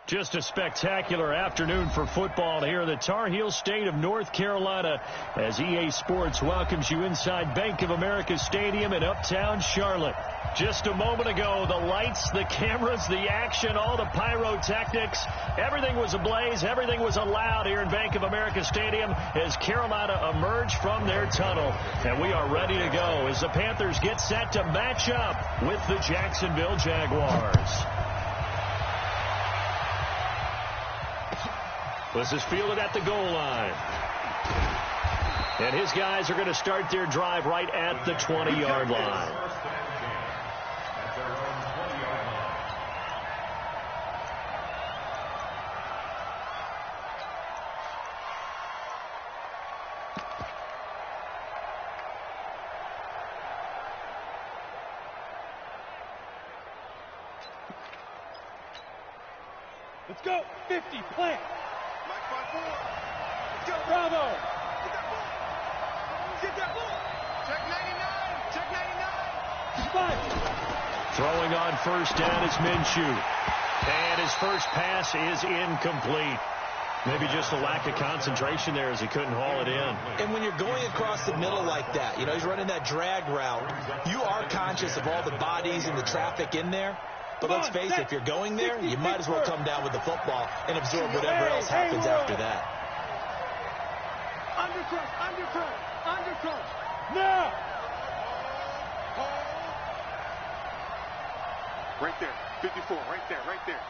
Just a spectacular afternoon for football here in the Tar Heel state of North Carolina as EA Sports welcomes you inside Bank of America Stadium in uptown Charlotte. Just a moment ago, the lights, the cameras, the action, all the pyrotechnics, everything was ablaze, everything was allowed here in Bank of America Stadium as Carolina emerged from their tunnel. And we are ready to go as the Panthers get set to match up with the Jacksonville Jaguars. This is fielded at the goal line. And his guys are going to start their drive right at the 20-yard line. Let's go. 50, plant. Let's go. Bravo. Get that ball. Get that ball. Check 99. Check 99. Spike. Throwing on first down is Minshew. And his first pass is incomplete. Maybe just a lack of concentration there as he couldn't haul it in. And when you're going across the middle like that, you know, he's running that drag route, you are conscious of all the bodies and the traffic in there. But let's face it, if you're going there, you might as well come down with the football and absorb whatever else happens after that. Undercut. Now. Right there, 54, right there,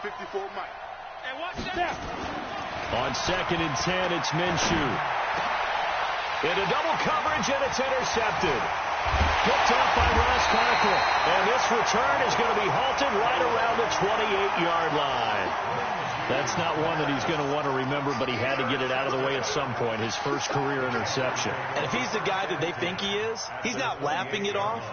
54, Mike. And watch that. On 2nd and 10, it's Minshew. Into double coverage, and it's intercepted. Picked off by Ross Carter. And this return is going to be halted right around the 28-yard line. That's not one that he's going to want to remember, but he had to get it out of the way at some point, his first career interception. And if he's the guy that they think he is, he's not laughing it off,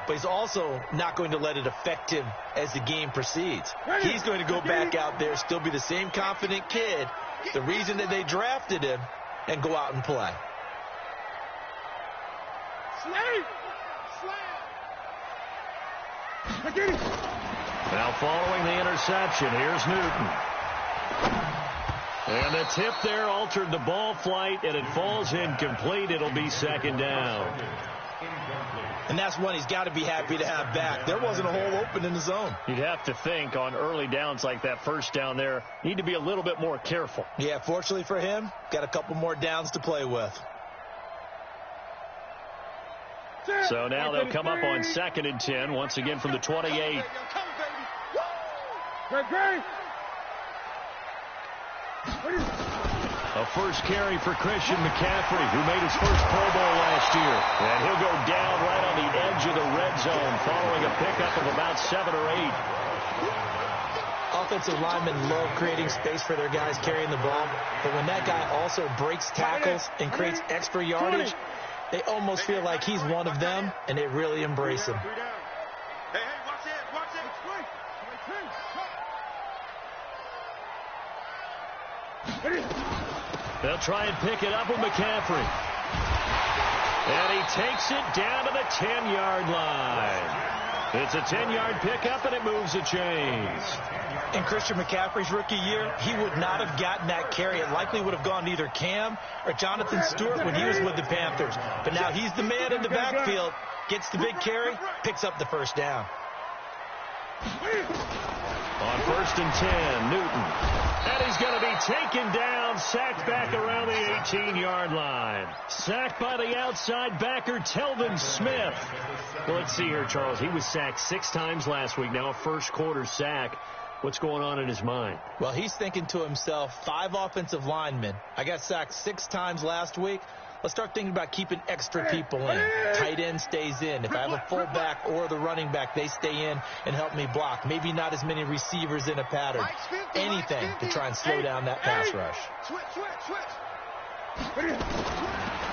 but he's also not going to let it affect him as the game proceeds. He's going to go back out there, still be the same confident kid, the reason that they drafted him, and go out and play. Now following the interception, here's Newton. And the tip there altered the ball flight, and it falls incomplete. It'll be 2nd down. And that's one he's got to be happy to have back. There wasn't a hole open in the zone. You'd have to think on early downs like that first down there, need to be a little bit more careful. Yeah, fortunately for him, got a couple more downs to play with. So now they'll come up on 2nd and 10, once again from the 28. A first carry for Christian McCaffrey, who made his first Pro Bowl last year. And he'll go down right on the edge of the red zone following a pickup of about 7 or 8. Offensive linemen love creating space for their guys carrying the ball. But when that guy also breaks tackles and creates extra yardage, they almost feel like he's one of them, and they really embrace him. Hey, watch it. They'll try and pick it up with McCaffrey. And he takes it down to the 10-yard line. It's a 10-yard pickup, and it moves the chains. In Christian McCaffrey's rookie year, he would not have gotten that carry. It likely would have gone to either Cam or Jonathan Stewart when he was with the Panthers. But now he's the man in the backfield, gets the big carry, picks up the first down. On 1st and 10, Newton. And he's going to be taken down, sacked back around the 18-yard line. Sacked by the outside backer, Telvin Smith. Well, let's see here, Charles. He was sacked 6 times last week. Now a first-quarter sack. What's going on in his mind? Well, he's thinking to himself, 5 offensive linemen. I got sacked 6 times last week. Let's start thinking about keeping extra people in. Tight end stays in. If I have a fullback or the running back, they stay in and help me block. Maybe not as many receivers in a pattern. Anything to try and slow down that pass rush.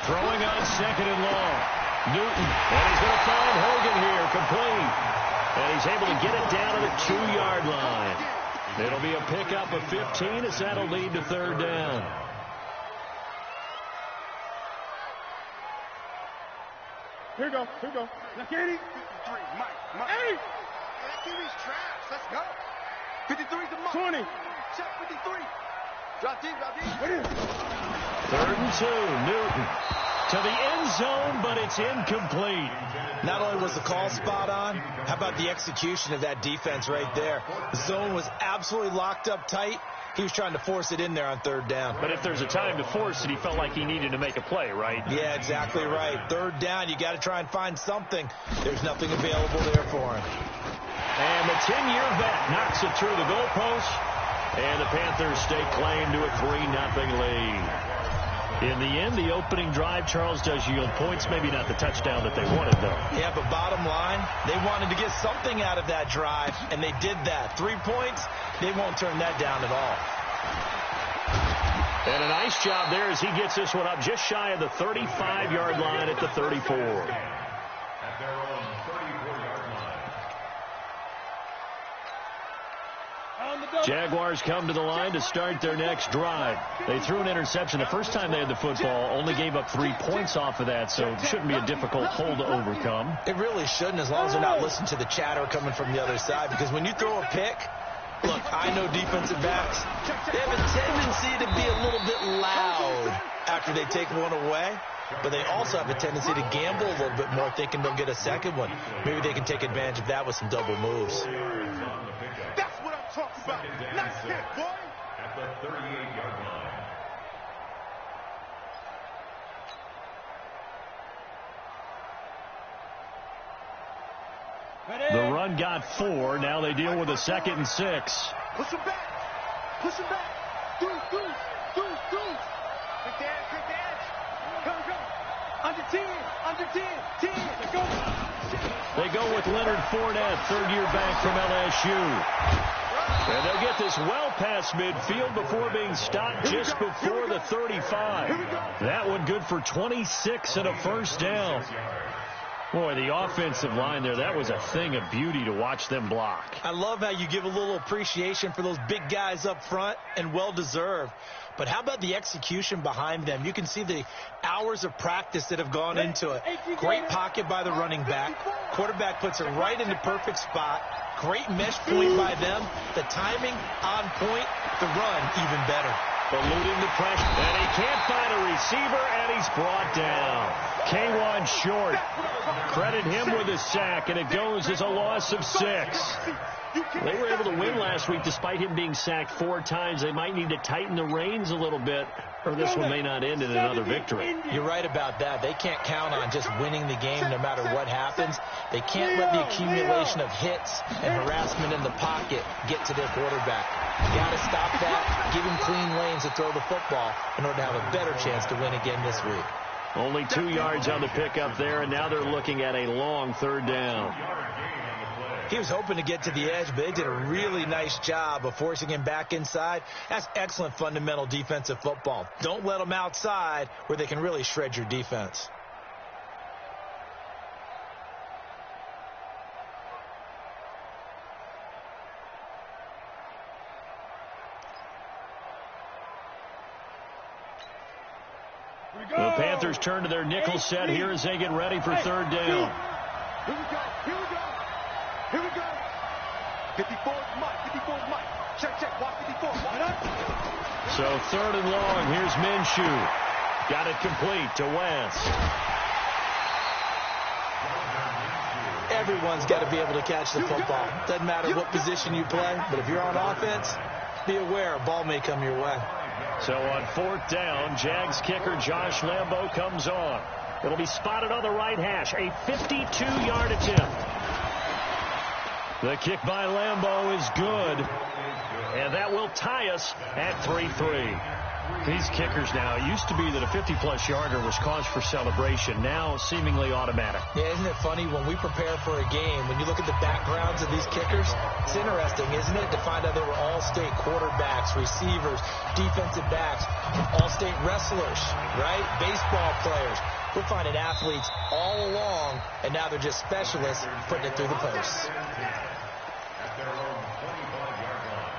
Throwing on 2nd and long. Newton. And he's going to find Hogan here, complete. And he's able to get it down to the 2-yard line. It'll be a pickup of 15 as that'll lead to 3rd down. Here we go. Now, Katie. 53, Mike. Hey! That QB's trash. Let's go. 53's the mark. 20. check 53. Drop deep, drop deep. 3rd and 2. Newton to the end zone, but it's incomplete. Not only was the call spot on, how about the execution of that defense right there? The zone was absolutely locked up tight. He was trying to force it in there on 3rd down. But if there's a time to force it, he felt like he needed to make a play, right? Yeah, exactly right. 3rd down, you got to try and find something. There's nothing available there for him. And the 10-year vet knocks it through the goalpost. And the Panthers stake claim to a 3-0 lead. In the end, the opening drive, Charles, does yield points. Maybe not the touchdown that they wanted, though. Yeah, but bottom line, they wanted to get something out of that drive, and they did that. 3 points, they won't turn that down at all. And a nice job there as he gets this one up just shy of the 35-yard line at the 34. Jaguars come to the line to start their next drive. They threw an interception the first time they had the football, only gave up 3 points off of that, so it shouldn't be a difficult hole to overcome. It really shouldn't, as long as they're not listening to the chatter coming from the other side, because when you throw a pick, look, I know defensive backs, they have a tendency to be a little bit loud after they take one away, but they also have a tendency to gamble a little bit more, thinking they'll get a second one. Maybe they can take advantage of that with some double moves. Talk about nice hit, boy. At the 38-yard line. The run got 4. Now they deal with a 2nd and 6. Push him back. Push him back. Through. Quick edge. Go. Under 10. Let's go. They go with Leonard Fournette, 3rd-year back from LSU. And they'll get this well past midfield before being stopped just before the 35. That one good for 26 and a first down. Boy, the offensive line there, that was a thing of beauty to watch them block. I love how you give a little appreciation for those big guys up front, and well-deserved. But how about the execution behind them? You can see the hours of practice that have gone into it. Great pocket by the running back. Quarterback puts it right in the perfect spot. Great mesh point by them. The timing on point. The run even better. Eluding the pressure. And he can't find a receiver, and he's brought down. K1 short. Credit him with a sack, and it goes as a loss of 6. They were able to win last week despite him being sacked 4 times. They might need to tighten the reins a little bit, or this one may not end in another victory. You're right about that. They can't count on just winning the game no matter what happens. They can't let the accumulation of hits and harassment in the pocket get to their quarterback. Got to stop that, give him clean lanes to throw the football in order to have a better chance to win again this week. Only 2 yards on the pickup there, and now they're looking at a long 3rd down. He was hoping to get to the edge, but they did a really nice job of forcing him back inside. That's excellent fundamental defensive football. Don't let them outside where they can really shred your defense. The Panthers turn to their nickel set here as they get ready for 3rd down. Here we go. 54 is Mike. Check. Watch 54. So 3rd and long. Here's Minshew. Got it complete to Wentz. Everyone's got to be able to catch the football. Doesn't matter what position you play, but if you're on offense, be aware a ball may come your way. So on 4th down, Jags kicker Josh Lambo comes on. It'll be spotted on the right hash. A 52-yard attempt. The kick by Lambo is good. And that will tie us at 3-3. These kickers now, it used to be that a 50-plus yarder was cause for celebration. Now seemingly automatic. Yeah, isn't it funny when we prepare for a game, when you look at the backgrounds of these kickers, it's interesting, isn't it, to find out they were all-state quarterbacks, receivers, defensive backs, all-state wrestlers, right? Baseball players. We're finding athletes all along, and now they're just specialists putting it through the posts. At their own 25-yard line.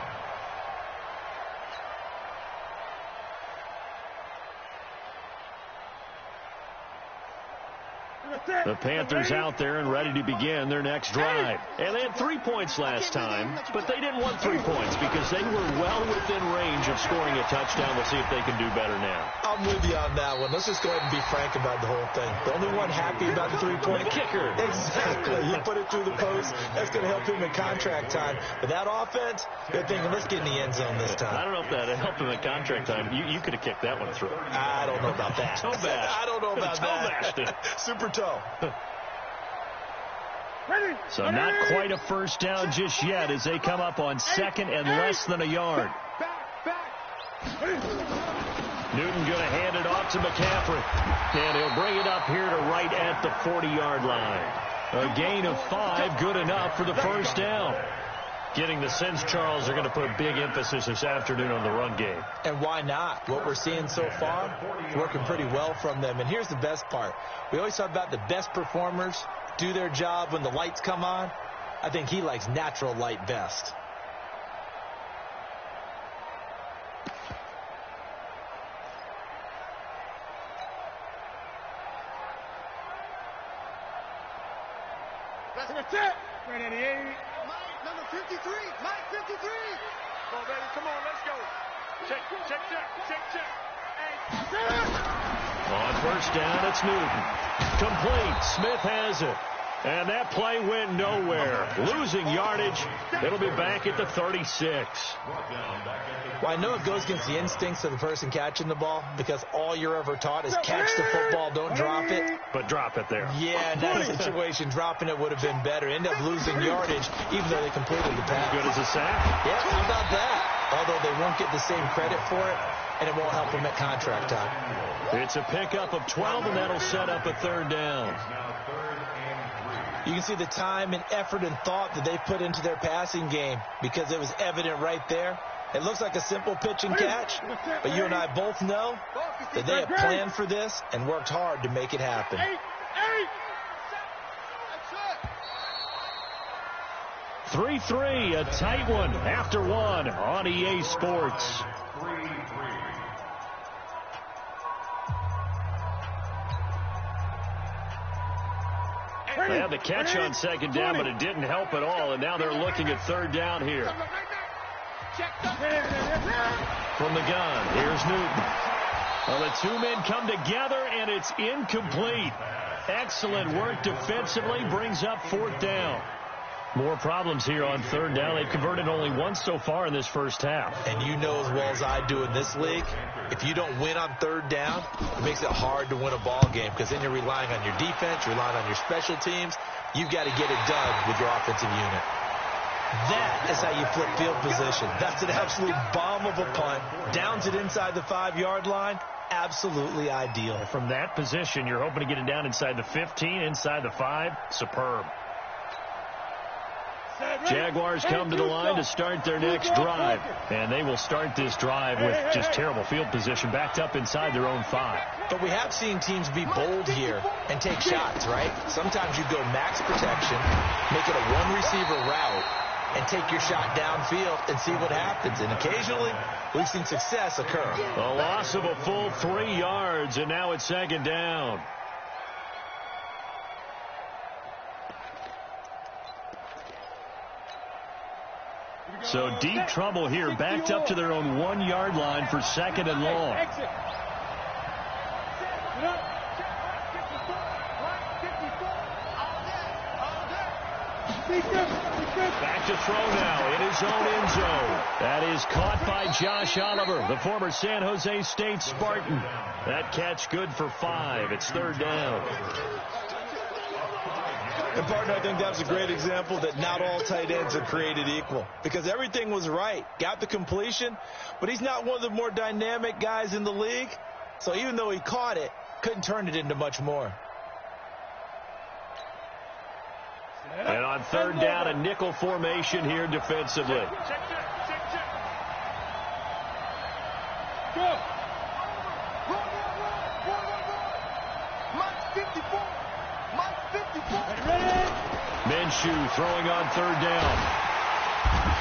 The Panthers out there and ready to begin their next drive. And they had 3 points last time, but they didn't want 3 points because they were well within range of scoring a touchdown. We'll see if they can do better now. I'm with you on that one. Let's just go ahead and be frank about the whole thing. The only one happy about the 3-point the kicker. Exactly. He put it through the post. That's going to help him in contract time. But that offense, they're thinking, let's get in the end zone this time. I don't know if that helped him in contract time. You could have kicked that one through. I don't know about that. Toe bash. I don't know about that. It. Super toe. So not quite a first down just yet as they come up on second and less than a yard. Newton going to hand it off to McCaffrey. And he'll bring it up here to right at the 40-yard line. A gain of 5, good enough for the first down. Getting the sense, Charles, they're going to put a big emphasis this afternoon on the run game. And why not? What we're seeing so far is working pretty well from them. And here's the best part. We always talk about the best performers do their job when the lights come on. I think he likes natural light best. That's it. Right at the 80. Mike, number 53. Mike, 53. Come on, baby. Come on, let's go. Check. On first down, it's Newton. Complete. Smith has it. And that play went nowhere. Losing yardage. It'll be back at the 36. Well, I know it goes against the instincts of the person catching the ball because all you're ever taught is catch the football, don't drop it. But drop it there. Yeah, in that situation, dropping it would have been better. End up losing yardage, even though they completed the pass. Good as a sack. Yeah, how about that? Although they won't get the same credit for it, and it won't help them at contract time. It's a pickup of 12, and that'll set up a third down. You can see the time and effort and thought that they put into their passing game because it was evident right there. It looks like a simple pitch and catch, but you and I both know that they have planned for this and worked hard to make it happen. 3-3, a tight one after one on EA Sports. They had the catch on second down, but it didn't help at all, and now they're looking at third down here. From the gun, here's Newton. Well, the two men come together, and it's incomplete. Excellent work defensively, brings up fourth down. More problems here on third down. They've converted only once so far in this first half. And you know as well as I do in this league, if you don't win on third down, it makes it hard to win a ball game because then you're relying on your defense, you're relying on your special teams. You've got to get it done with your offensive unit. That is how you flip field position. That's an absolute bomb of a punt. Downs it inside the 5-yard line. Absolutely ideal. From that position, you're hoping to get it down inside the 15, inside the 5. Superb. Jaguars come to the line to start their next drive. And they will start this drive with just terrible field position, backed up inside their own 5. But we have seen teams be bold here and take shots, right? Sometimes you go max protection, make it a one-receiver route, and take your shot downfield and see what happens. And occasionally, we've seen success occur. A loss of a full 3 yards, and now it's second down. So deep trouble here, backed up to their own 1-yard line for second and long. Back to throw now in his own end zone. That is caught by Josh Oliver, the former San Jose State Spartan. That catch good for 5. It's third down. And, partner, I think that was a great example that not all tight ends are created equal because everything was right. Got the completion, but he's not one of the more dynamic guys in the league. So even though he caught it, couldn't turn it into much more. And on third down, a nickel formation here defensively. Go. Mike 54. Mike 54. Minshew throwing on third down.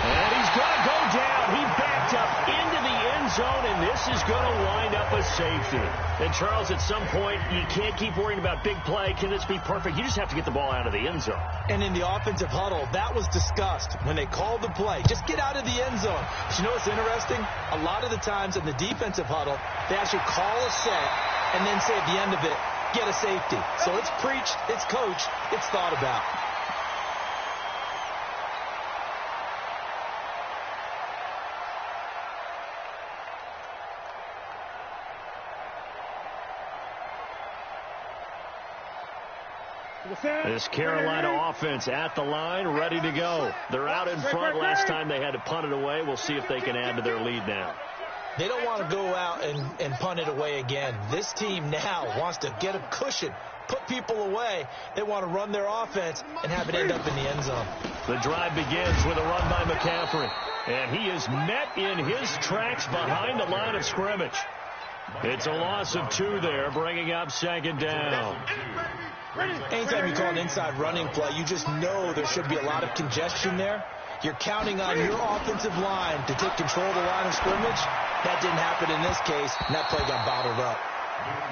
And he's going to go down. He backed up into the end zone, and this is going to wind up a safety. And, Charles, at some point, you can't keep worrying about big play. Can this be perfect? You just have to get the ball out of the end zone. And in the offensive huddle, that was discussed when they called the play. Just get out of the end zone. But you know what's interesting? A lot of the times in the defensive huddle, they actually call a set and then say at the end of it, get a safety. So it's preached, it's coached, it's thought about. This Carolina offense at the line, ready to go. They're out in front. Last time they had to punt it away. We'll see if they can add to their lead now. They don't want to go out and punt it away again. This team now wants to get a cushion, put people away. They want to run their offense and have it end up in the end zone. The drive begins with a run by McCaffrey. And he is met in his tracks behind the line of scrimmage. It's a loss of 2 there, bringing up second down. Anytime you call an inside running play, you just know there should be a lot of congestion there. You're counting on your offensive line to take control of the line of scrimmage. That didn't happen in this case, and that play got bottled up.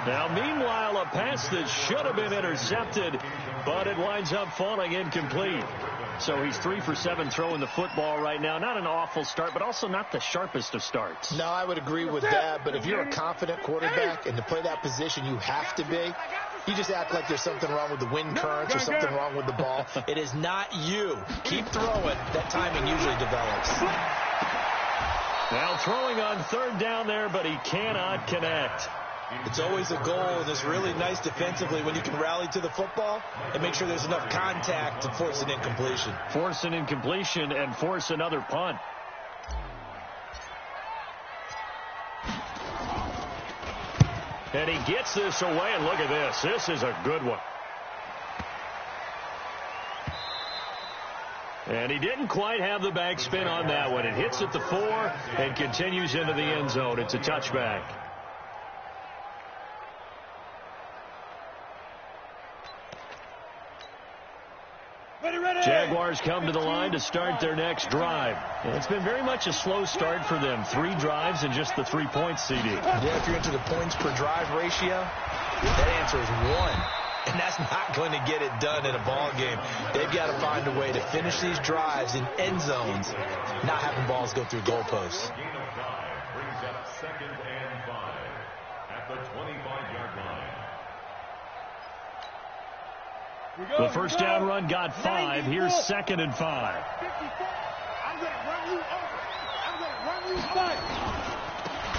Now, meanwhile, a pass that should have been intercepted, but it winds up falling incomplete. So he's 3 for 7 throwing the football right now. Not an awful start, but also not the sharpest of starts. No, I would agree with that, but if you're a confident quarterback and to play that position you have to be, you just act like there's something wrong with the wind currents or something wrong with the ball. It is not you. Keep throwing. That timing usually develops. Now throwing on 3rd down there, but he cannot connect. It's always a goal, and it's really nice defensively when you can rally to the football and make sure there's enough contact to force an incompletion. Force an incompletion and force another punt. And he gets this away, and look at this. This is a good one. And he didn't quite have the backspin on that one. It hits at the 4 and continues into the end zone. It's a touchback. Jaguars come to the line to start their next drive. And it's been very much a slow start for them. 3 drives and just the 3 points, CD. Yeah, if you're into the points per drive ratio, that answer is 1. And that's not going to get it done in a ball game. They've got to find a way to finish these drives in end zones, not having balls go through goalposts. Gain of 5 brings up 2nd and 5 at the 25-yard line. The first down run got 5. Here's 2nd and 5. I'm going to run you over. I'm going to run you back.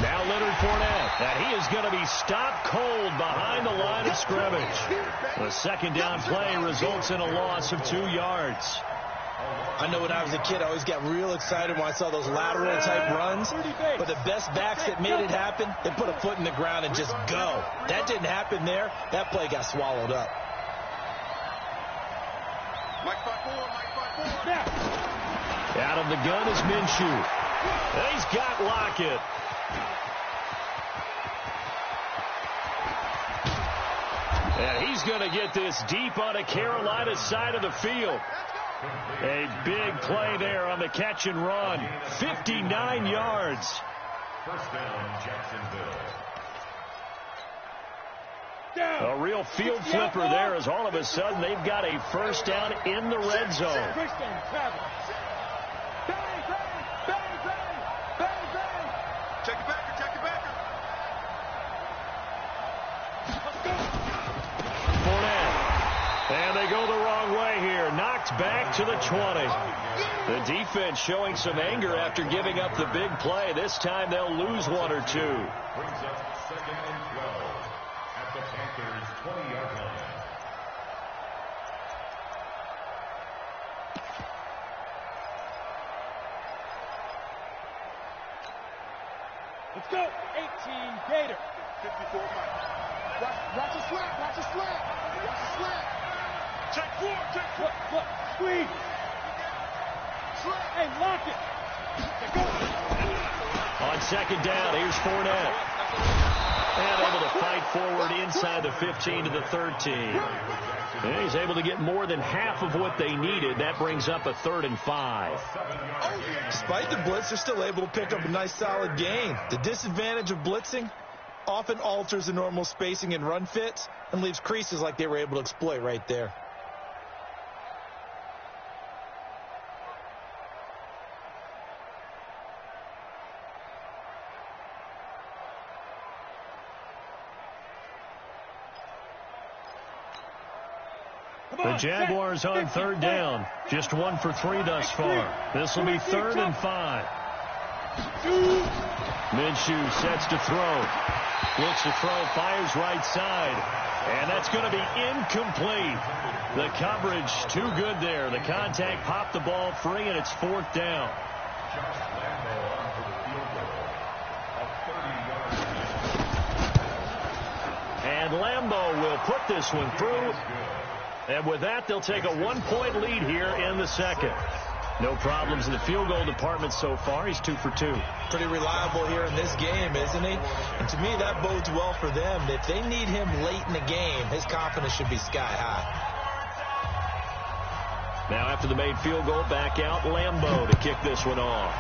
Now Leonard Fournette, and he is going to be stopped cold behind the line of scrimmage. The 2nd down play results in a loss of 2 yards. I know when I was a kid, I always got real excited when I saw those lateral type runs. But the best backs that made it happen, they put a foot in the ground and just go. That didn't happen there. That play got swallowed up. Mike 5-4, Mike 5-4. Out of the gun is Minshew. And he's got Lockett. And he's going to get this deep on a Carolina side of the field. A big play there on the catch and run. 59 yards. First down, Jacksonville. A real field flipper there as all of a sudden they've got a first down in the red zone. Check it back, check it back. Fournette. And they go the wrong way here. Knocked back to the 20. The defense showing some anger after giving up the big play. This time they'll lose 1 or 2. Brings up 2nd and 12 at the Panthers' 20-yard line. Let's go. 18 Gator. 54 Mike. Watch the slap. Watch the slap. Watch the slap. Check 4, check 4. Look. Squeeze. Slap. Hey, lock it. Go. On 2nd down, here's Fournette. And able to fight forward inside the 15 to the 13. And he's able to get more than half of what they needed. That brings up a 3rd and 5. despite the blitz, they're still able to pick up a nice solid gain. The disadvantage of blitzing often alters the normal spacing and run fits and leaves creases like they were able to exploit right there. The Jaguars on third down. Just 1 for 3 thus far. This will be 3rd and 5. Minshew sets to throw. Looks to throw, fires right side. And that's going to be incomplete. The coverage too good there. The contact popped the ball free, and it's 4th down. And Lambeau will put this one through. And with that, they'll take a 1-point lead here in the second. No problems in the field goal department so far. He's 2 for 2. Pretty reliable here in this game, isn't he? And to me, that bodes well for them. If they need him late in the game, his confidence should be sky high. Now after the made field goal, back out Lambeau to kick this one off.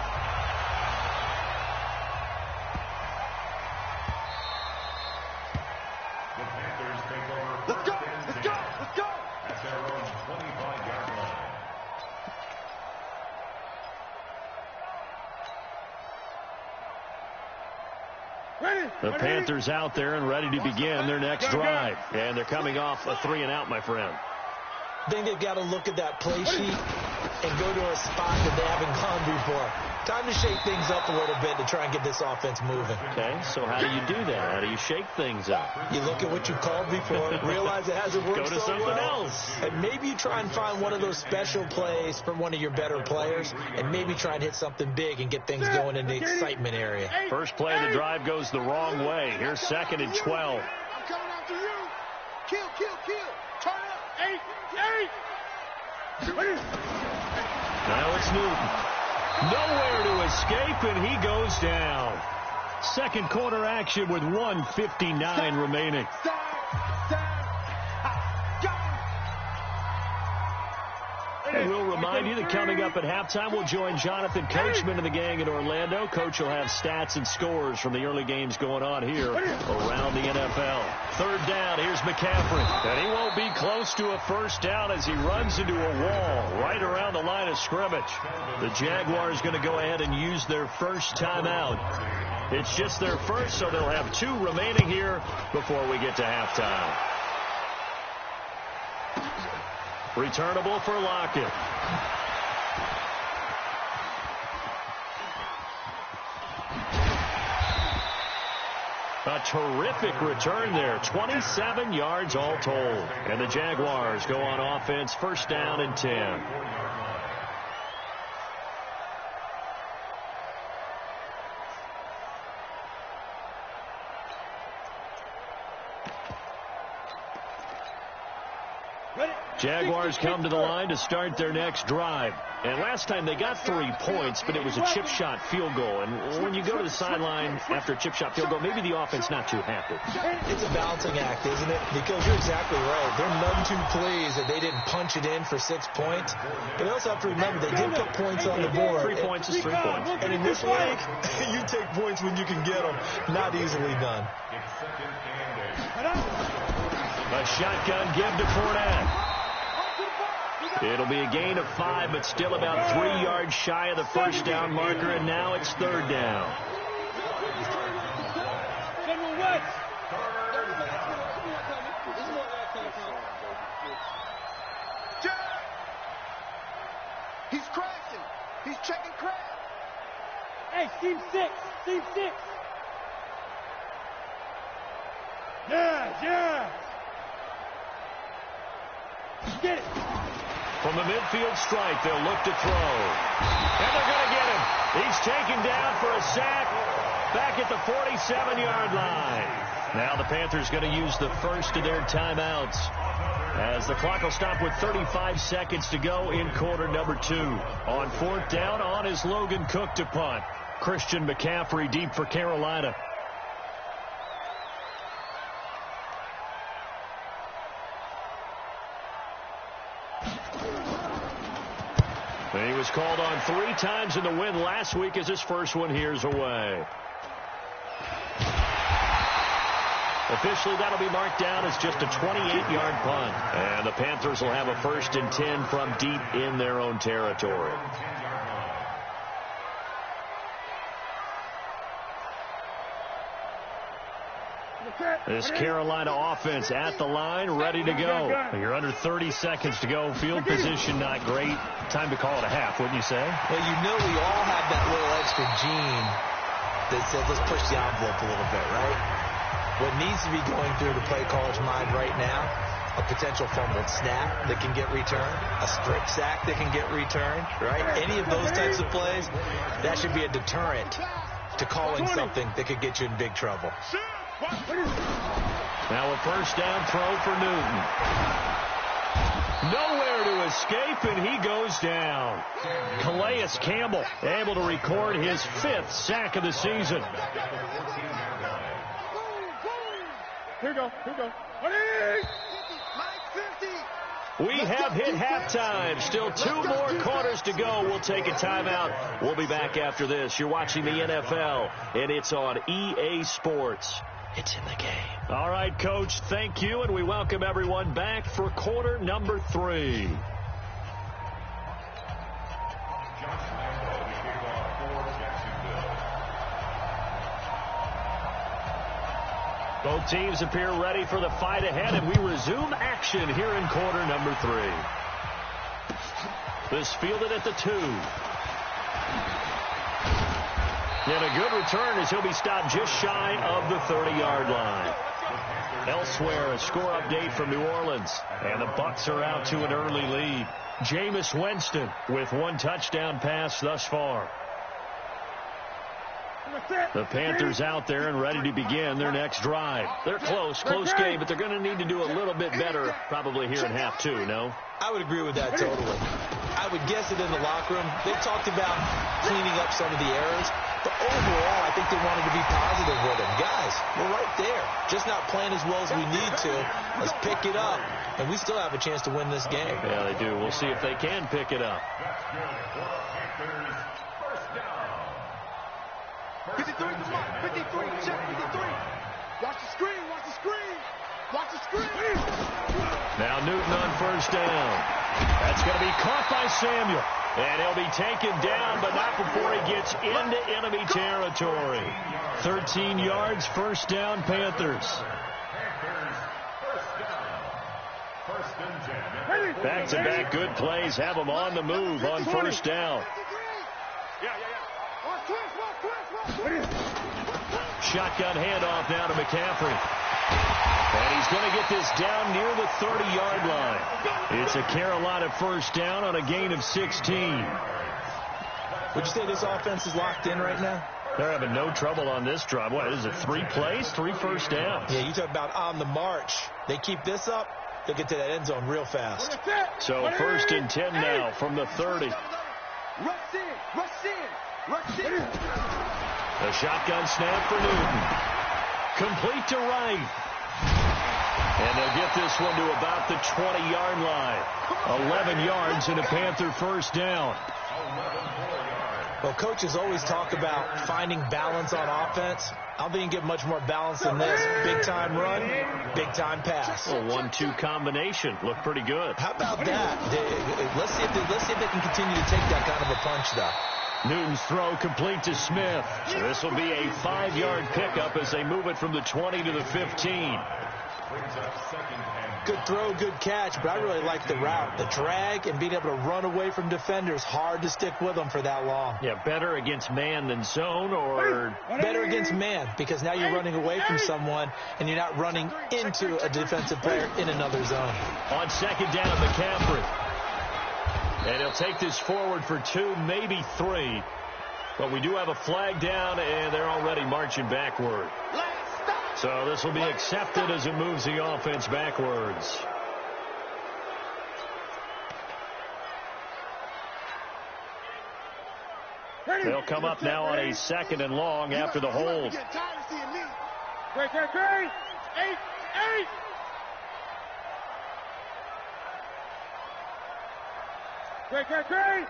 The Panthers out there and ready to begin their next drive. And they're coming off a 3-and-out, my friend. I think they've got to look at that play sheet and go to a spot that they haven't gone before. Time to shake things up a little bit to try and get this offense moving. Okay, so how do you do that? How do you shake things up? You look at what you called before, realize it hasn't worked Go to so something well, else. and maybe you try and find one of those special plays from one of your better players, and maybe try and hit something big and get things going in the excitement area. First play of the drive goes the wrong way. Here's 2nd and 12. I'm coming after you. Kill. Turn up. 8. Now it's Newton. Nowhere to escape, and he goes down. Second quarter action with 1:59 remaining. And we'll remind you that coming up at halftime, we'll join Jonathan Coachman and the gang in Orlando. Coach will have stats and scores from the early games going on here around the NFL. 3rd down, here's McCaffrey. And he won't be close to a first down as he runs into a wall right around the line of scrimmage. The Jaguars going to go ahead and use their first timeout. It's just their first, so they'll have 2 remaining here before we get to halftime. Returnable for Lockett. A terrific return there. 27 yards all told. And the Jaguars go on offense, 1st down and 10. Jaguars come to the line to start their next drive. And last time they got 3 points, but it was a chip shot field goal. And when you go to the sideline after a chip shot field goal, maybe the offense not too happy. It's a balancing act, isn't it? Because you're exactly right. They're none too pleased that they didn't punch it in for 6 points. But they also have to remember they did put points on the board. 3 points is 3 points. And in this league, you take points when you can get them. Not easily done. A shotgun give to Fournette. It'll be a gain of 5, but still about 3 yards shy of the first down marker, and now it's 3rd down. He's crashing. He's checking crash. Hey, team 6. Yeah. Get it. From the midfield stripe, they'll look to throw. And they're going to get him. He's taken down for a sack back at the 47-yard line. Now the Panthers going to use the first of their timeouts as the clock will stop with 35 seconds to go in quarter number 2. On 4th down, on is Logan Cook to punt. Christian McCaffrey deep for Carolina. He was was called on 3 times in the win last week as his first one here's away. Officially, that'll be marked down as just a 28-yard punt. And the Panthers will have a 1st and 10 from deep in their own territory. This Carolina offense at the line, ready to go. You're under 30 seconds to go. Field position not great. Time to call it a half, wouldn't you say? Well, you know we all have that little extra gene that says let's push the envelope a little bit, right? What needs to be going through the play caller's mind right now, a potential fumbled snap that can get returned, a strip sack that can get returned, right? Any of those types of plays, that should be a deterrent to calling something that could get you in big trouble. Now a 1st down throw for Newton. Nowhere to escape, and he goes down. Calais Campbell able to record his 5th sack of the season. Here we go. We have hit halftime. Still 2 more quarters to go. We'll take a timeout. We'll be back after this. You're watching the NFL, and it's on EA Sports. It's in the game. All right, Coach, thank you, and we welcome everyone back for quarter number 3. Both teams appear ready for the fight ahead, and we resume action here in quarter number 3. This fielded at the 2. And a good return as he'll be stopped just shy of the 30-yard line. Elsewhere, a score update from New Orleans. And the Bucs are out to an early lead. Jameis Winston with 1 touchdown pass thus far. The Panthers out there and ready to begin their next drive. They're close game, but they're going to need to do a little bit better probably here in half 2, no? I would agree with that totally. I would guess it in the locker room. They talked about cleaning up some of the errors, but overall, I think they wanted to be positive with it. Guys, we're right there. Just not playing as well as we need to. Let's pick it up, and we still have a chance to win this game. Yeah, they do. We'll see if they can pick it up. 53, come on, 53, check 53. Watch the screen, watch the screen, watch the screen. Now Newton on 1st down. That's going to be caught by Samuel. And he'll be taken down, but not before he gets into enemy territory. 13 yards, 1st down, Panthers. Back-to-back good plays have them on the move on 1st down. Shotgun handoff now to McCaffrey. And he's going to get this down near the 30-yard line. It's a Carolina 1st down on a gain of 16. Would you say this offense is locked in right now? They're having no trouble on this drive. What is it, 3 plays, 3 1st downs? Yeah, you talk about on the march. They keep this up, they'll get to that end zone real fast. So 1st and 10 now from the 30. Rush in. The shotgun snap for Newton. Complete to Wright. And they'll get this one to about the 20-yard line. 11 yards and a Panther 1st down. Well, coaches always talk about finding balance on offense. I don't think you can get much more balance than this. Big-time run, big-time pass. A 1-2 combination. Looked pretty good. How about that? Let's see if they can continue to take that kind of a punch, though. Newton's throw complete to Smith. This will be a 5-yard pickup as they move it from the 20 to the 15. Good throw, good catch, but I really like the route. The drag and being able to run away from defenders, hard to stick with them for that long. Yeah, better against man than zone, or? Better against man, because now you're running away from someone and you're not running into a defensive player in another zone. On 2nd down, McCaffrey. And he'll take this forward for 2, maybe 3. But we do have a flag down, and they're already marching backward. So this will be accepted as it moves the offense backwards. They'll come up now on a 2nd and long after the hold. Great. 8. Great.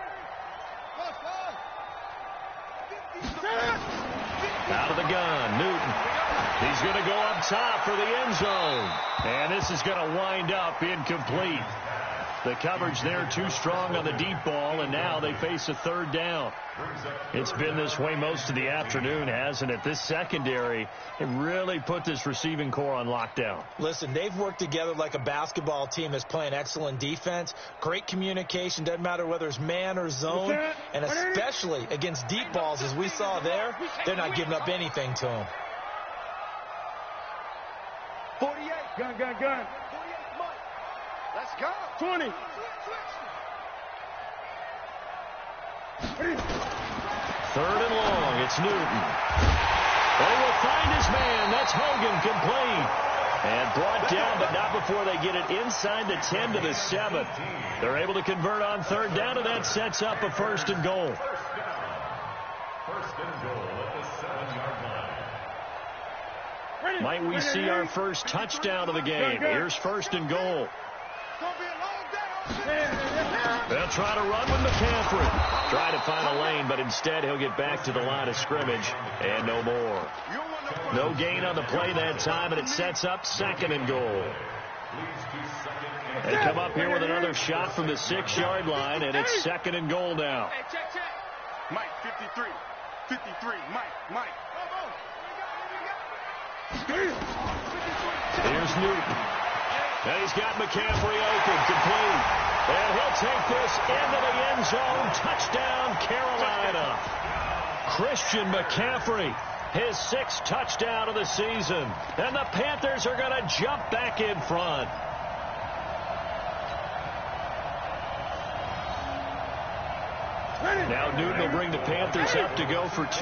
Out of the gun, Newton. He's going to go up top for the end zone. And this is going to wind up incomplete. The coverage there too strong on the deep ball, and now they face a third down. It's been this way most of the afternoon, hasn't it? This secondary, it really put this receiving core on lockdown. Listen, they've worked together like a basketball team that's playing excellent defense. Great communication, doesn't matter whether it's man or zone, and especially against deep balls, as we saw there, they're not giving up anything to them. 48. Gun. 48, Mike. Let's go. 20. Third and long, it's Newton. They will find his man. That's Hogan, complete. And brought down, but not before they get it inside the 10 to the 7. They're able to convert on third down, and that sets up a first and goal. First and goal at the 7-yard line. Might we see our first touchdown of the game? Here's first and goal. They'll try to run with McCaffrey. Try to find a lane, but instead he'll get back to the line of scrimmage and no more. No gain on the play that time, and it sets up second and goal. They come up here with another shot from the 6-yard line, and it's second and goal now. Mike, 53. 53. Mike. Here's Newton. And he's got McCaffrey open, complete. And he'll take this into the end zone. Touchdown, Carolina. Christian McCaffrey, his 6th touchdown of the season. And the Panthers are going to jump back in front. Now Newton will bring the Panthers up to go for 2. Let's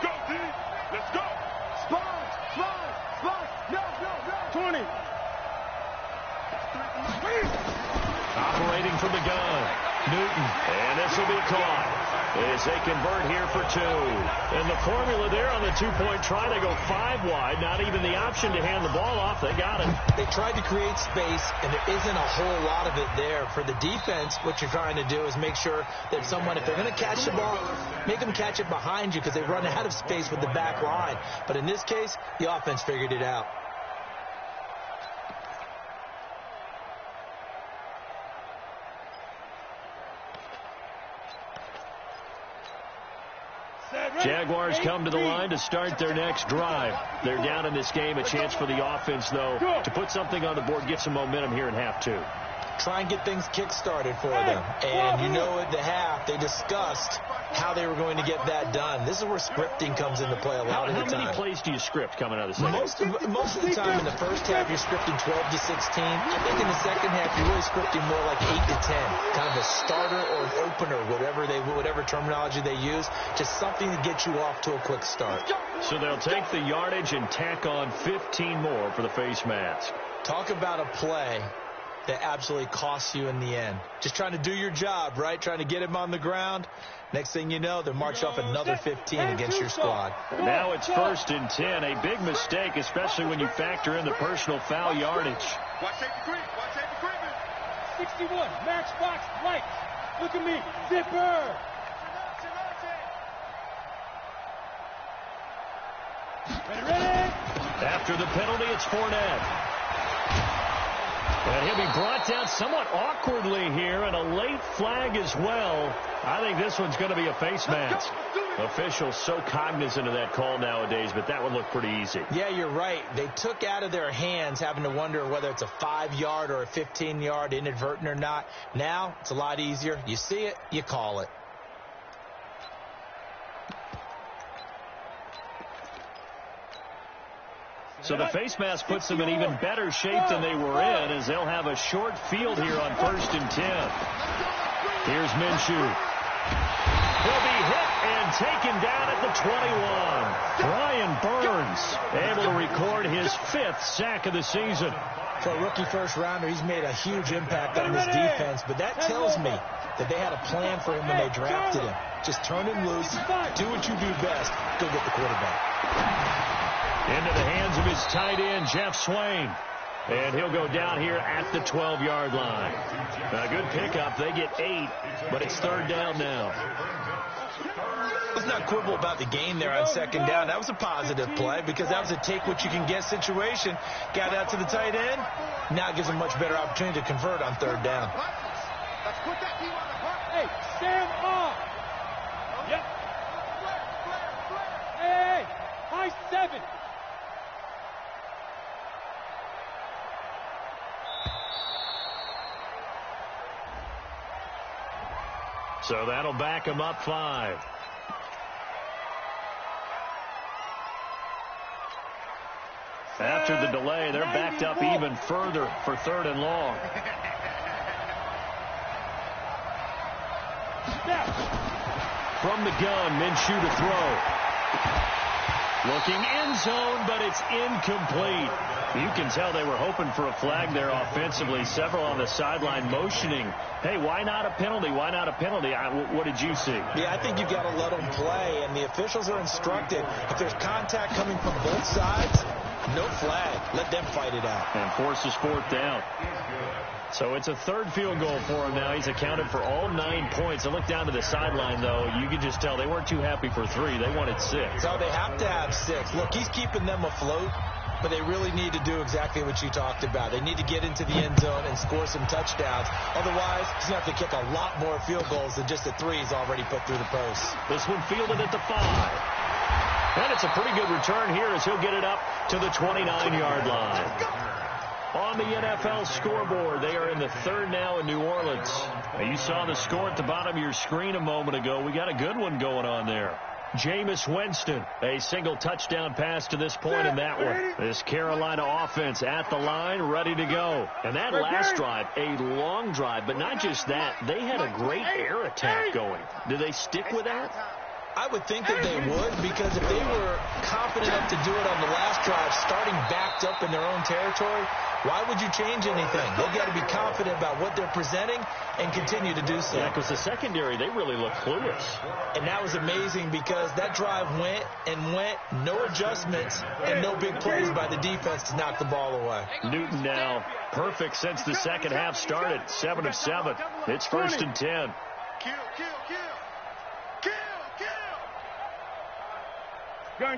go, D. Let's go. Spine. No. 20. Operating from the gun, Newton, and this will be caught as they convert here for 2. And the formula there on the 2-point try, they go 5 wide, not even the option to hand the ball off. They got it. They tried to create space, and there isn't a whole lot of it there. For the defense, what you're trying to do is make sure that someone, if they're going to catch the ball, make them catch it behind you because they run out of space with the back line. But in this case, the offense figured it out. Jaguars come to the line to start their next drive. They're down in this game. A chance for the offense, though, to put something on the board, get some momentum here in half 2. Try and get things kick-started for them. And you know at the half, they discussed how they were going to get that done. This is where scripting comes into play a lot of the time. How many plays do you script coming out of the second? Most of the time in the first half, you're scripting 12 to 16. I think in the second half, you're really scripting more like 8 to 10. Kind of a starter or an opener, whatever terminology they use. Just something to get you off to a quick start. So they'll take the yardage and tack on 15 more for the face mask. Talk about a play that absolutely costs you in the end. Just trying to do your job, right? Trying to get him on the ground. Next thing you know, they're marched off another 15 against your squad. Now it's first and 10. A big mistake, especially when you factor in the personal foul yardage. Watch safety creep. 61. Matchbox right. Look at me. Zipper. Ready? After the penalty, it's Fournette. And he'll be brought down somewhat awkwardly here, and a late flag as well. I think this one's going to be a face mask. Officials so cognizant of that call nowadays, but that one looked pretty easy. Yeah, you're right. They took out of their hands having to wonder whether it's a 5-yard or a 15-yard inadvertent or not. Now, it's a lot easier. You see it, you call it. So the face mask puts them in even better shape than they were in, as they'll have a short field here on first and 10. Here's Minshew. He'll be hit and taken down at the 21. Brian Burns able to record his 5th sack of the season. For a rookie first-rounder, he's made a huge impact on this defense, but that tells me that they had a plan for him when they drafted him. Just turn him loose, do what you do best, go get the quarterback. Into the hands of his tight end, Jeff Swain. And he'll go down here at the 12-yard line. A good pickup. They get 8, but it's third down now. Let's not quibble about the gain there on second down. That was a positive play because that was a take-what-you-can-get situation. Got out to the tight end. Now gives him a much better opportunity to convert on third down. Hey, stand off. Yep. Hey, high 7. So that'll back him up 5. After the delay, they're backed up even further for third and long. From the gun, Minshew to throw. Looking end zone, but it's incomplete. You can tell they were hoping for a flag there offensively. Several on the sideline motioning, hey, why not a penalty? Why not a penalty? What did you see? Yeah, I think you've got to let them play, and the officials are instructed. If there's contact coming from both sides, no flag. Let them fight it out. And forces fourth down. So it's a third field goal for him now. He's accounted for all 9 points. I look down to the sideline, though. You can just tell they weren't too happy for 3. They wanted 6. So they have to have 6. Look, he's keeping them afloat, but they really need to do exactly what you talked about. They need to get into the end zone and score some touchdowns. Otherwise, he's going to have to kick a lot more field goals than just the 3 he's already put through the post. This one fielded at the 5. And it's a pretty good return here as he'll get it up to the 29-yard line. On the NFL scoreboard, they are in the third now in New Orleans. Now, you saw the score at the bottom of your screen a moment ago. We got a good one going on there. Jameis Winston, a single touchdown pass to this point in that one. This Carolina offense at the line, ready to go. And that last drive, a long drive, but not just that. They had a great air attack going. Do they stick with that? I would think that they would, because if they were confident enough to do it on the last drive, starting backed up in their own territory, why would you change anything? They've got to be confident about what they're presenting and continue to do so. Yeah, because the secondary, they really look clueless. And that was amazing because that drive went and went, no adjustments, and no big plays by the defense to knock the ball away. Newton now perfect since the second half started. 7 of 7. It's 1st and 10. Kill. Gun.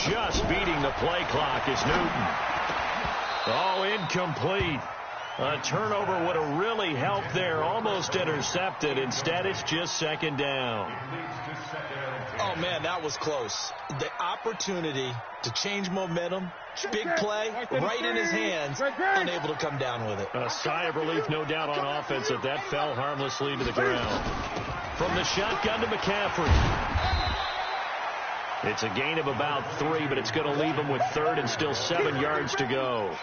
Just beating the play clock is Newton. Oh, incomplete. A turnover would have really helped there. Almost intercepted. Instead, it's just second down. Oh, man, that was close. The opportunity to change momentum, big play, right in his hands, unable to come down with it. A sigh of relief, no doubt, on offense that fell harmlessly to the ground. From the shotgun to McCaffrey. It's a gain of about 3, but it's going to leave him with third and still 7 yards to go.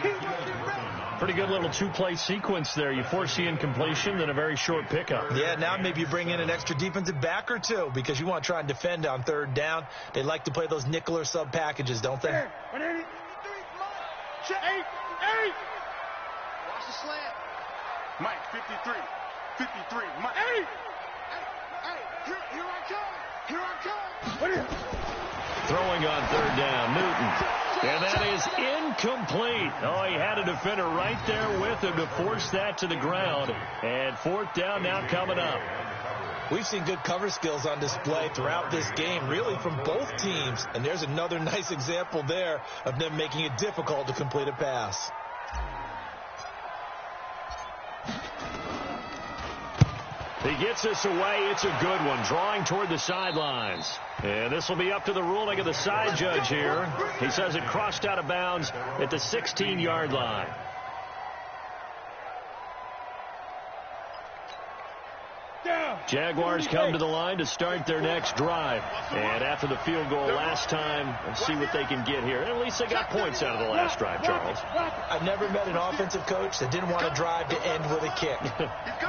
Pretty good little 2-play sequence there. You force the incompletion, then a very short pickup. Yeah, now maybe you bring in an extra defensive back or 2 because you want to try and defend on third down. They like to play those nickel or sub packages, don't they? Check. 8. Watch the slant. Mike, 53, Mike. Hey, here I come. Throwing on third down, Newton. And that is incomplete. Oh, he had a defender right there with him to force that to the ground. And fourth down now coming up. We've seen good cover skills on display throughout this game, really from both teams. And there's another nice example there of them making it difficult to complete a pass. He gets this away. It's a good one. Drawing toward the sidelines. And this will be up to the ruling of the side judge here. He says it crossed out of bounds at the 16-yard line. Jaguars come to the line to start their next drive. And after the field goal last time, let's see what they can get here. At least they got points out of the last drive, Charles. I've never met an offensive coach that didn't want to drive to end with a kick.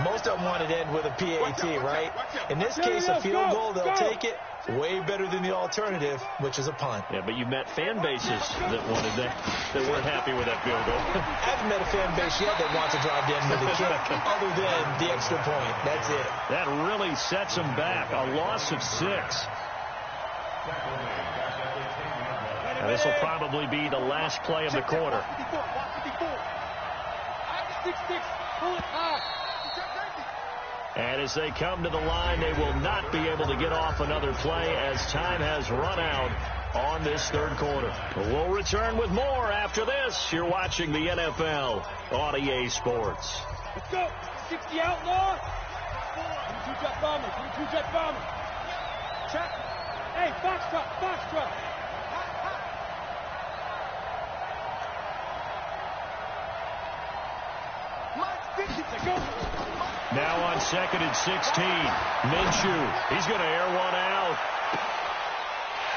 Most of them wanted to end with a PAT, right? In this case, a field goal, they'll take it. Way better than the alternative, which is a punt. Yeah, but you met fan bases that wanted that weren't happy with that field goal. I haven't met a fan base yet that wants to drive down with a kick other than the extra point. That's it. That really sets them back. A loss of 6. Now, this will probably be the last play of the quarter. 6-6. Pull it high. And as they come to the line, they will not be able to get off another play as time has run out on this third quarter. We'll return with more after this. You're watching the NFL on EA Sports. Let's go. 60 outlaw. 22-jet bomber. 22-jet bomber. Check. Hey, Foxtrot. Foxtrot. Now on 2nd and 16, Minshew. He's going to air one out.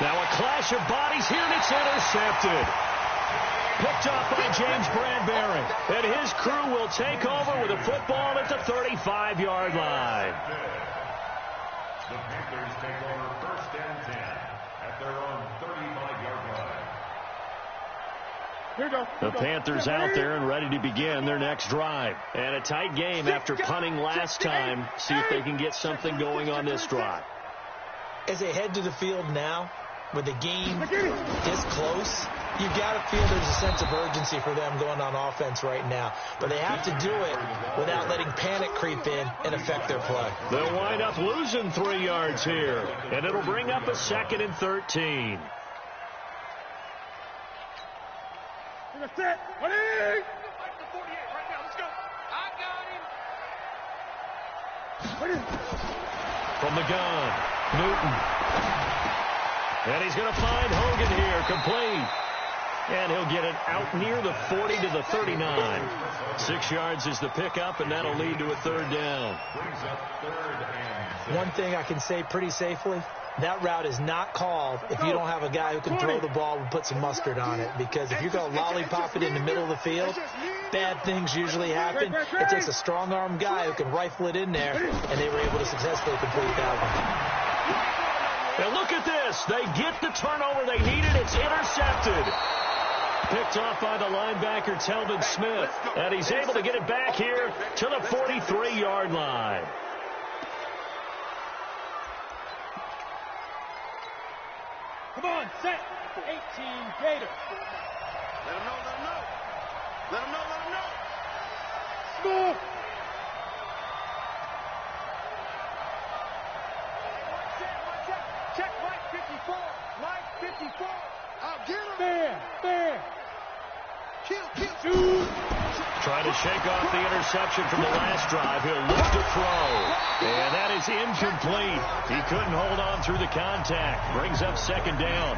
Now a clash of bodies here, and it's intercepted. Picked up by James Bradbury. And his crew will take over with a football at the 35-yard line. The Panthers take over 1st and 10 at their own 35-yard line. The Panthers out there and ready to begin their next drive. And a tight game after punting last time. See if they can get something going on this drive. As they head to the field now, with the game this close, you've got to feel there's a sense of urgency for them going on offense right now. But they have to do it without letting panic creep in and affect their play. They'll wind up losing 3 yards here. And it'll bring up a 2nd and 13. That's it. Ready? Right now, let's go. I got him. Ready? From the gun, Newton. And he's going to find Hogan here, complete. And he'll get it out near the 40 to the 39. 6 yards is the pickup, and that'll lead to a 3rd down. One thing I can say pretty safely, that route is not called if you don't have a guy who can throw the ball and put some mustard on it. Because if you're going to lollipop it in the middle of the field, bad things usually happen. It takes a strong-arm guy who can rifle it in there, and they were able to successfully complete that one. And look at this. They get the turnover they needed. It's intercepted. Picked off by the linebacker, Telvin Smith. And he's able to get it back here to the 43-yard line. Come on, set. 18 Gators. Let him know. Let him know. Score. Check Mike 54. Mike 54. I'll get him. Fair. Kill. Trying to shake off the interception from the last drive. He'll look to throw. And that is incomplete. He couldn't hold on through the contact. Brings up 2nd down.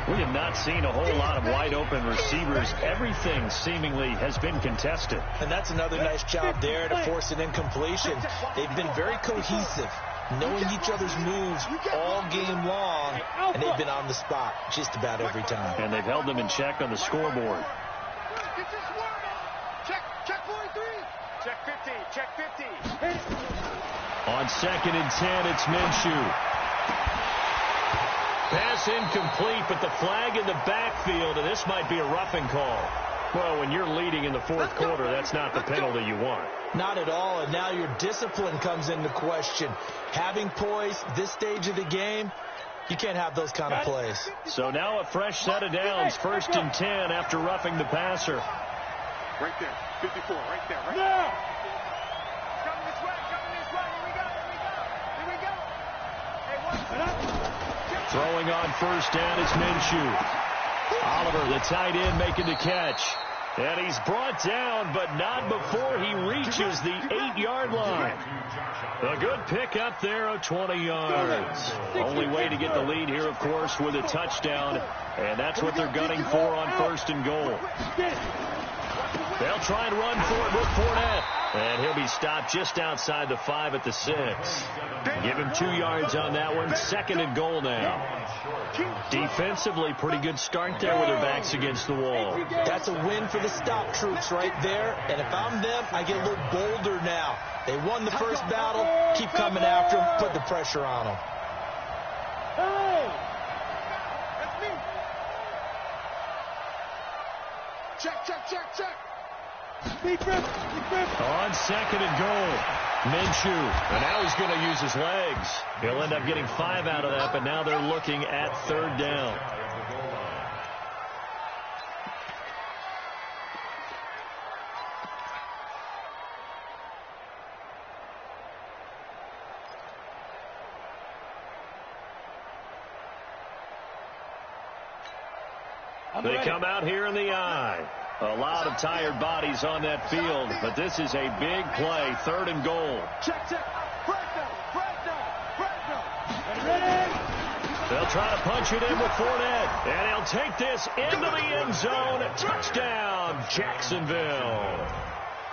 We have not seen a whole lot of wide-open receivers. Everything seemingly has been contested. And that's another nice job there to force an incompletion. They've been very cohesive, knowing each other's moves all game long, and they've been on the spot just about every time. And they've held them in check on the scoreboard. Check 43. Check 50. On 2nd and 10, it's Minshew. Pass incomplete, but the flag in the backfield, and this might be a roughing call. Well, when you're leading in the 4th quarter, that's not the penalty you want. Not at all, and now your discipline comes into question. Having poise this stage of the game, you can't have those kind of plays. So now a fresh set of downs, 1st and 10 after roughing the passer. Right there. 54. Right there. Now. Coming this way. Here we go. Hey, Throwing on 1st down is Minshew. Oliver, the tight end, making the catch. And he's brought down, but not before he reaches the 8-yard line. A good pick up there of 20 yards. Only way to get the lead here, of course, with a touchdown. And that's what they're gunning for on 1st and goal. They'll try and run for it with Fournette. And he'll be stopped just outside the 5 at the 6. Give him 2 yards on that one. 2nd and goal now. Defensively, pretty good start there with their backs against the wall. That's a win for the stop troops right there. And if I'm them, I get a little bolder now. They won the first battle. Keep coming after them. Put the pressure on them. Check. On second and goal, Minshew. And now he's going to use his legs. He'll end up getting 5 out of that, but now they're looking at third down. They come out here in the eye. A lot of tired bodies on that field, but this is a big play, third and goal. Check. They'll try to punch it in with Fournette, and he'll take this into the end zone. Touchdown, Jacksonville.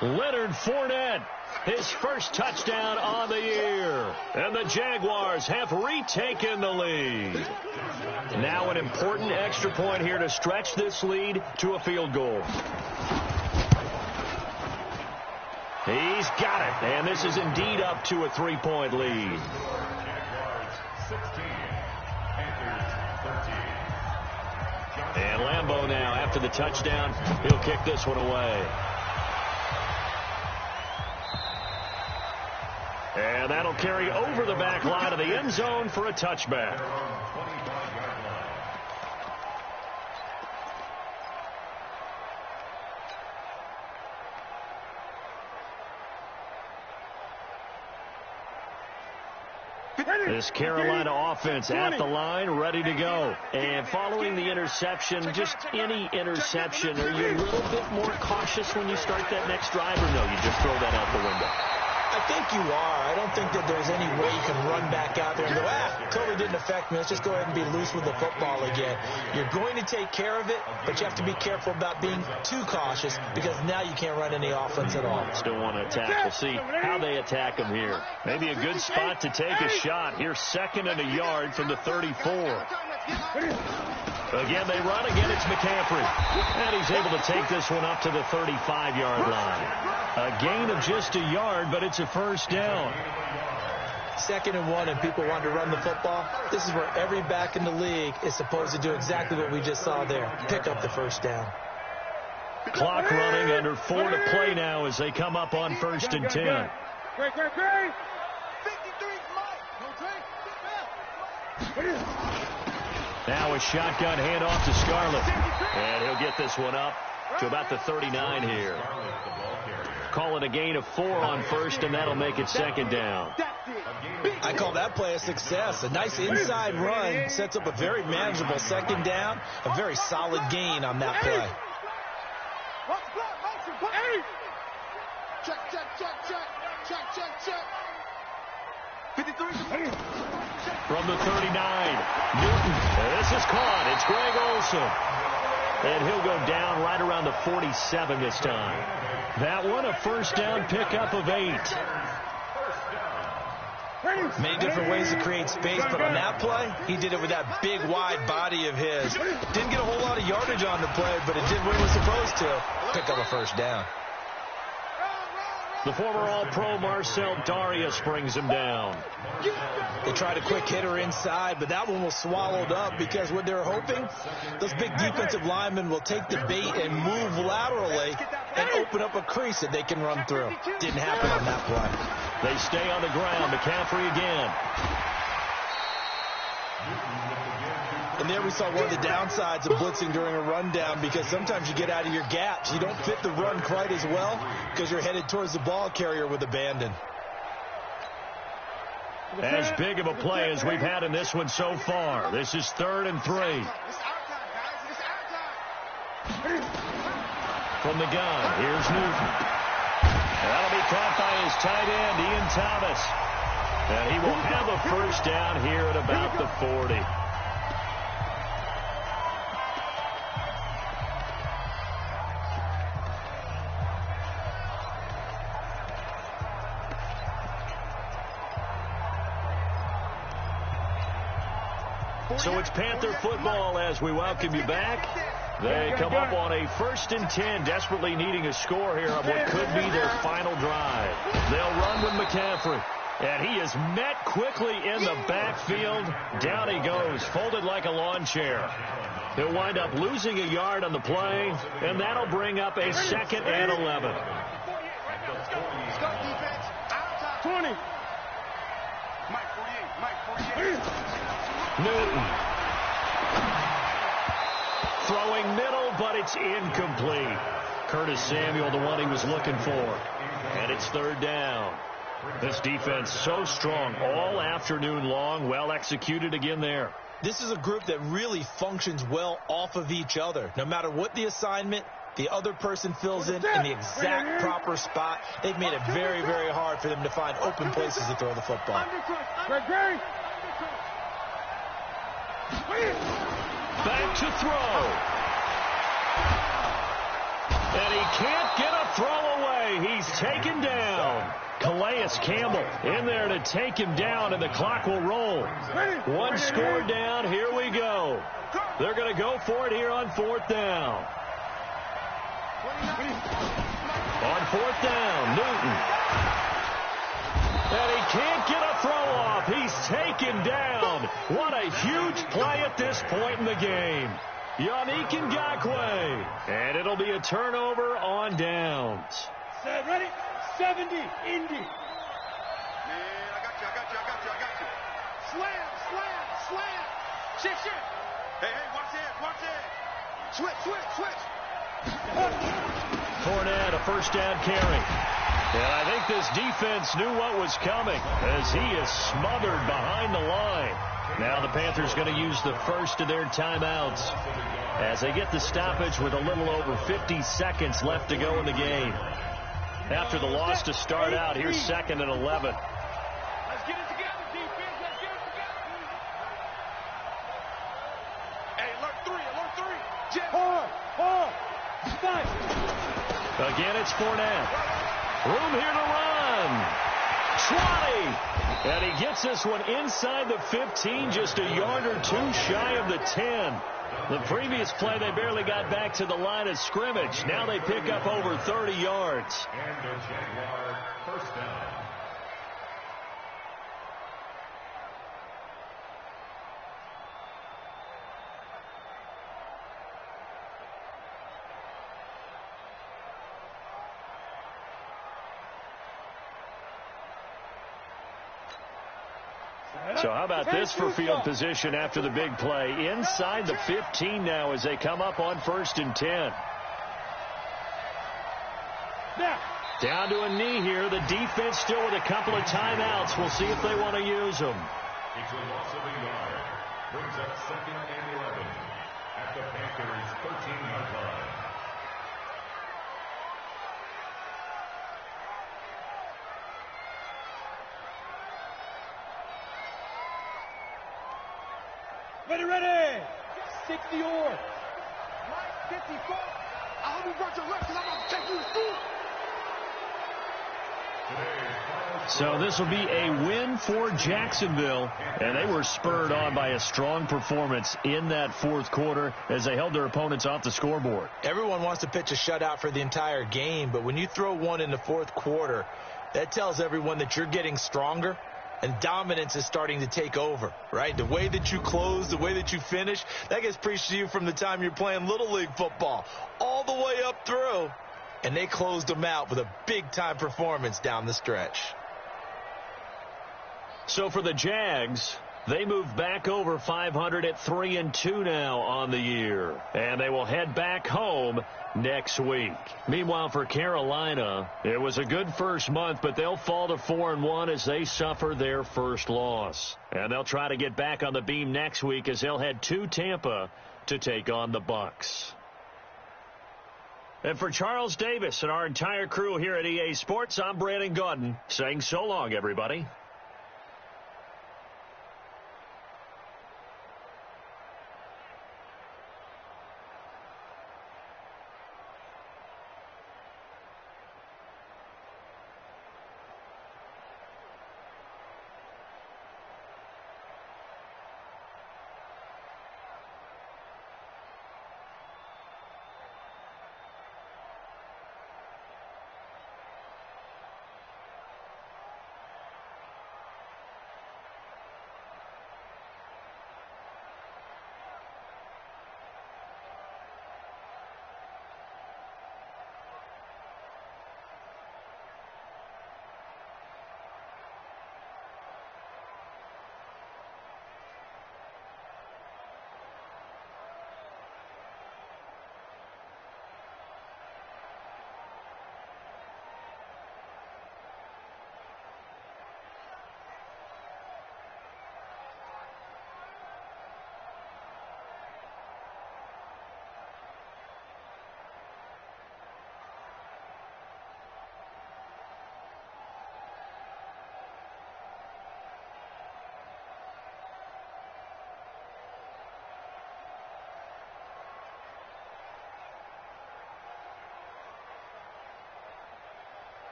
Leonard Fournette, his first touchdown on the year. And the Jaguars have retaken the lead. Now an important extra point here to stretch this lead to a field goal. He's got it, and this is indeed up to a 3-point lead. Jaguars 16, Panthers 13. And Lambeau now, after the touchdown, he'll kick this one away. And that'll carry over the back line of the end zone for a touchback. This Carolina offense at the line, ready to go. And following the interception, just any interception, are you a little bit more cautious when you start that next drive, or no, you just throw that out the window? I think you are. I don't think that there's any way you can run back out there and go, totally didn't affect me. Let's just go ahead and be loose with the football again. You're going to take care of it, but you have to be careful about being too cautious because now you can't run any offense at all. Still want to attack. We'll see how they attack him here. Maybe a good spot to take a shot. Here's second and a yard from the 34. Again, they run. Again, it's McCaffrey. And he's able to take this one up to the 35-yard line. A gain of just a yard, but it's a first down. 2nd and 1, and people want to run the football. This is where every back in the league is supposed to do exactly what we just saw there. Pick up the first down. Clock running, under 4 to play now as they come up on 1st and 10. Now a shotgun handoff to Scarlett. And he'll get this one up to about the 39 here. Calling a gain of 4 on 1st, and that'll make it 2nd down. I call that play a success. A nice inside run sets up a very manageable 2nd down. A very solid gain on that play. Check. 53. From the 39, Newton. This is caught. It's Greg Olsen. And he'll go down right around the 47 this time. That one, a first down pickup of 8. Many different ways to create space, but on that play, he did it with that big, wide body of his. Didn't get a whole lot of yardage on the play, but it did what it was supposed to. Pick up a first down. The former All-Pro Marcel Darius brings him down. They tried a quick hitter inside, but that one was swallowed up because what they're hoping, those big defensive linemen will take the bait and move laterally and open up a crease that they can run through. Didn't happen on that play. They stay on the ground. McCaffrey again. And there we saw one of the downsides of blitzing during a rundown because sometimes you get out of your gaps. You don't fit the run quite as well because you're headed towards the ball carrier with abandon. As big of a play as we've had in this one so far. This is 3rd and 3. From the gun, here's Newton. That'll be caught by his tight end, Ian Thomas. And he will have a first down here at about the 40. So it's Panther football as we welcome you back. They come up on a 1st and 10, desperately needing a score here on what could be their final drive. They'll run with McCaffrey. And he is met quickly in the backfield. Down he goes, folded like a lawn chair. He'll wind up losing a yard on the play, and that'll bring up a 2nd and 11. 20. Mike 48. Newton. Throwing middle, but it's incomplete. Curtis Samuel, the one he was looking for. And it's 3rd down. This defense so strong all afternoon long. Well executed again there. This is a group that really functions well off of each other. No matter what the assignment, the other person fills in the exact proper spot. They've made it very, very hard for them to find open places to throw the football. Back to throw. And he can't get a throw away. He's taken down. Calais Campbell in there to take him down, and the clock will roll. 1 score down. Here we go. They're going to go for it here on 4th down. On 4th down, Newton. And he can't get a throw off. He's taken down. What a huge play at this point in the game. Yannick Ngakoue. And it'll be a turnover on downs. Set, ready? 70, Indy. Man, I got you. Slam. Shit. Hey, watch it. Switch. Fournette, a 1st down carry. And I think this defense knew what was coming as he is smothered behind the line. Now the Panthers going to use the first of their timeouts as they get the stoppage with a little over 50 seconds left to go in the game. After the loss to start out, here's 2nd and 11. Let's get it together, defense. Let's get it together. Hey, alert 3. Jet. 4. Nice. Again, it's Fournette. Room here to run. 20. And he gets this one inside the 15, just a yard or 2 shy of the 10. The previous play, they barely got back to the line of scrimmage. Now they pick up over 30 yards. And the Jaguar 1st down. So how about this for field position after the big play? Inside the 15 now as they come up on 1st and 10. Down to a knee here. The defense still with a couple of timeouts. We'll see if they want to use them. It's a loss of a yard. Brings up 2nd and 11 at the Panthers' 13-yard line. Ready. 60 yards. Mike 54. I hope you brought your left because I'm about to take you to school. So this will be a win for Jacksonville, and they were spurred on by a strong performance in that 4th quarter as they held their opponents off the scoreboard. Everyone wants to pitch a shutout for the entire game, but when you throw one in the 4th quarter, that tells everyone that you're getting stronger and dominance is starting to take over, right? The way that you close, the way that you finish, that gets preached to you from the time you're playing Little League football all the way up through. And they closed them out with a big-time performance down the stretch. So for the Jags, they move back over 500 at 3-2 now on the year. And they will head back home next week. Meanwhile, for Carolina, it was a good first month, but they'll fall to 4-1 as they suffer their first loss. And they'll try to get back on the beam next week as they'll head to Tampa to take on the Bucs. And for Charles Davis and our entire crew here at EA Sports, I'm Brandon Gaudin saying so long, everybody.